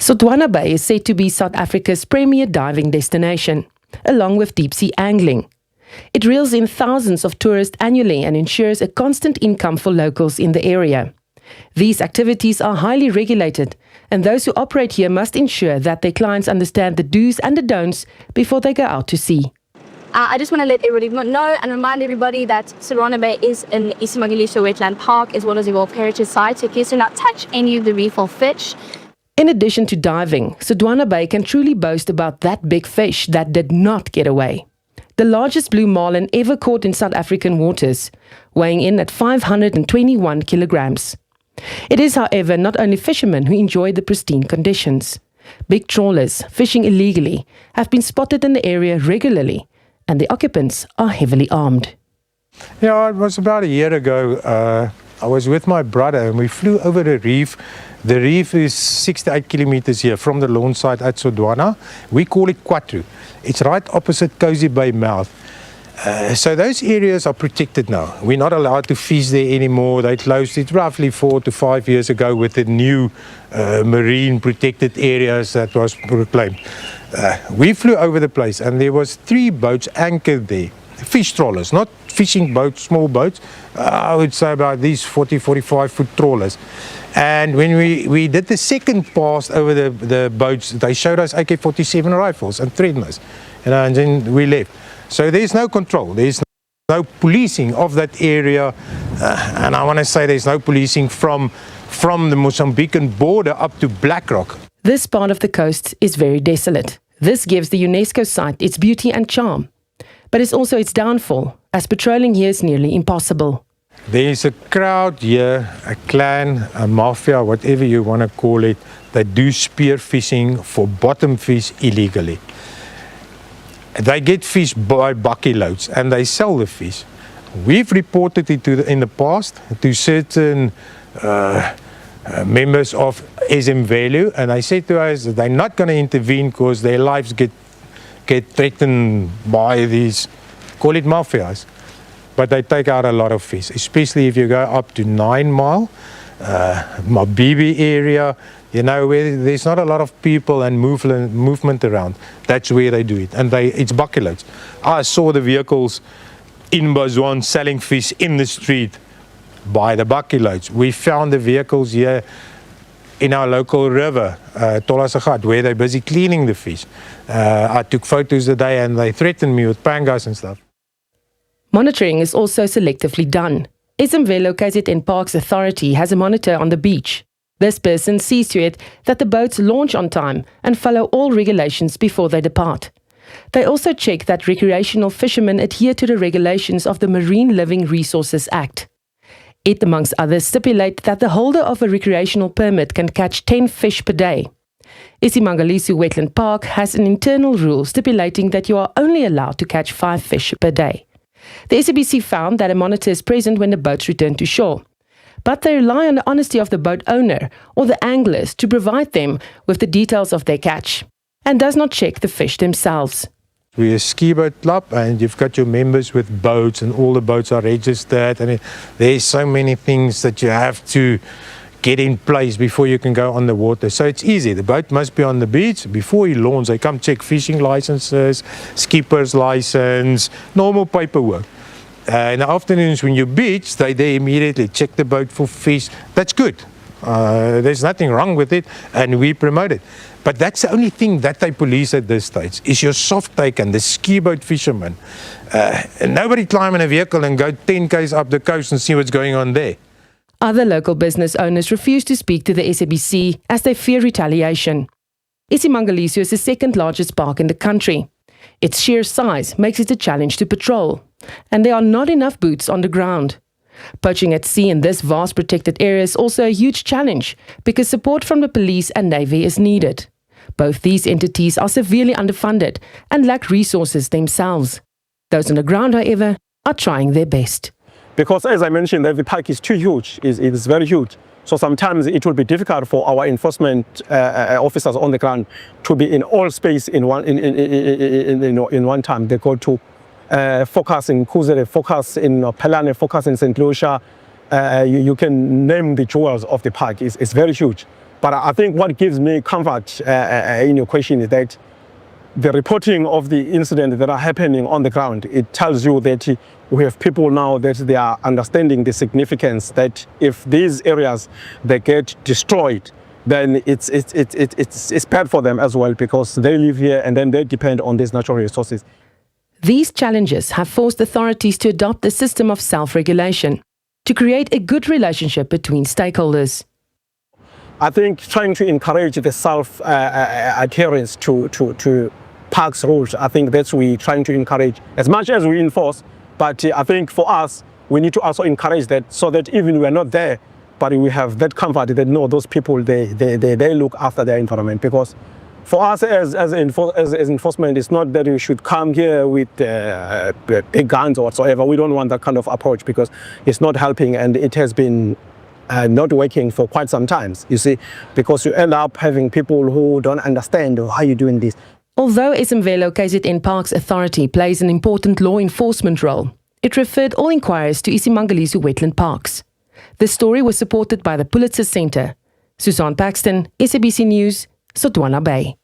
Sodwana Bay is said to be South Africa's premier diving destination, along with deep-sea angling. It reels in thousands of tourists annually and ensures a constant income for locals in the area. These activities are highly regulated, and those who operate here must ensure that their clients understand the do's and the don'ts before they go out to sea. I just want to let everybody know and remind everybody that Sodwana Bay is an iSimangaliso Wetland Park as well as a World Heritage Site, so please do not touch any of the reef or fish. In addition to diving, Sodwana Bay can truly boast about that big fish that did not get away. The largest blue marlin ever caught in South African waters, weighing in at 521 kilograms. It is, however, not only fishermen who enjoy the pristine conditions. Big trawlers fishing illegally have been spotted in the area regularly, and the occupants are heavily armed. Yeah, it was about a year ago. I was with my brother and we flew over the reef. The reef is 6 to 8 kilometers here from the launch site at Sodwana. We call it KwaZulu. It's right opposite Cozy Bay mouth. So those areas are protected now. We're not allowed to fish there anymore. They closed it roughly 4 to 5 years ago with the new marine protected areas that was proclaimed. We flew over the place and there was 3 boats anchored there. Fish trawlers, not fishing boats, small boats. I would say about these 40, 45 foot trawlers. And when we did the second pass over the boats, they showed us AK-47 rifles and threatened us. And then we left. So there's no control. There's no policing of that area. And I want to say there's no policing from the Mozambican border up to Black Rock. This part of the coast is very desolate. This gives the UNESCO site its beauty and charm. But it's also its downfall, as patrolling here is nearly impossible. There's a crowd here, a clan, a mafia, whatever you want to call it, that do spear fishing for bottom fish illegally. They get fish by bucket loads and they sell the fish. We've reported it in the past to certain members of SABC, and they said to us that they're not going to intervene because their lives get threatened by these, call it mafias. But they take out a lot of fish, especially if you go up to 9 Mile, Mabibi area, you know, where there's not a lot of people and movement around. That's where they do it, and it's bucket loads. I saw the vehicles in Bazwan selling fish in the street by the bucket loads. We found the vehicles here in our local river, Tolasagat, where they're busy cleaning the fish. I took photos today and they threatened me with pangas and stuff. Monitoring is also selectively done. iSimangaliso KZN Parks Authority has a monitor on the beach. This person sees to it that the boats launch on time and follow all regulations before they depart. They also check that recreational fishermen adhere to the regulations of the Marine Living Resources Act. It, amongst others, stipulates that the holder of a recreational permit can catch 10 fish per day. iSimangaliso Wetland Park has an internal rule stipulating that you are only allowed to catch 5 fish per day. The SABC found that a monitor is present when the boats return to shore, but they rely on the honesty of the boat owner or the anglers to provide them with the details of their catch, and does not check the fish themselves. We're a ski boat club and you've got your members with boats and all the boats are registered, and there's so many things that you have to get in place before you can go on the water. So it's easy. The boat must be on the beach. Before you launch, they come check fishing licenses, skipper's license, normal paperwork. In the afternoons when you beach, they immediately check the boat for fish. That's good. There's nothing wrong with it and we promote it. But that's the only thing that they police at this stage, is your soft take and the ski boat fishermen. Nobody climb in a vehicle and go 10 k's up the coast and see what's going on there. Other local business owners refuse to speak to the SABC as they fear retaliation. iSimangaliso is the second largest park in the country. Its sheer size makes it a challenge to patrol, and there are not enough boots on the ground. Poaching at sea in this vast protected area is also a huge challenge because support from the police and navy is needed. Both these entities are severely underfunded and lack resources themselves. Those on the ground, however, are trying their best. Because as I mentioned, the park is too huge, it is very huge. So sometimes it will be difficult for our enforcement officers on the ground to be in all space in one time. They go to focus in Kuzere, focus in Pelane, focus in St. Lucia. You can name the jewels of the park. It's very huge. But I think what gives me comfort in your question is that the reporting of the incidents that are happening on the ground, it tells you that we have people now that they are understanding the significance that if these areas they get destroyed, then it's bad for them as well, because they live here and then they depend on these natural resources. These challenges have forced authorities to adopt a system of self-regulation to create a good relationship between stakeholders. I think trying to encourage the self-adherence to parks rules, I think that's what we're trying to encourage as much as we enforce. But I think for us, we need to also encourage that, so that even we're not there, but we have that comfort that no, those people, they look after their environment. Because for us as enforcement, it's not that we should come here with big guns or whatsoever. We don't want that kind of approach, because it's not helping, and it has been not working for quite some time, you see, because you end up having people who don't understand how you're doing this. Although Isimangaliso KZN Parks Authority plays an important law enforcement role, it referred all inquiries to Isimangaliso Wetland Parks. The story was supported by the Pulitzer Center. Susan Paxton, SABC News, Sodwana Bay.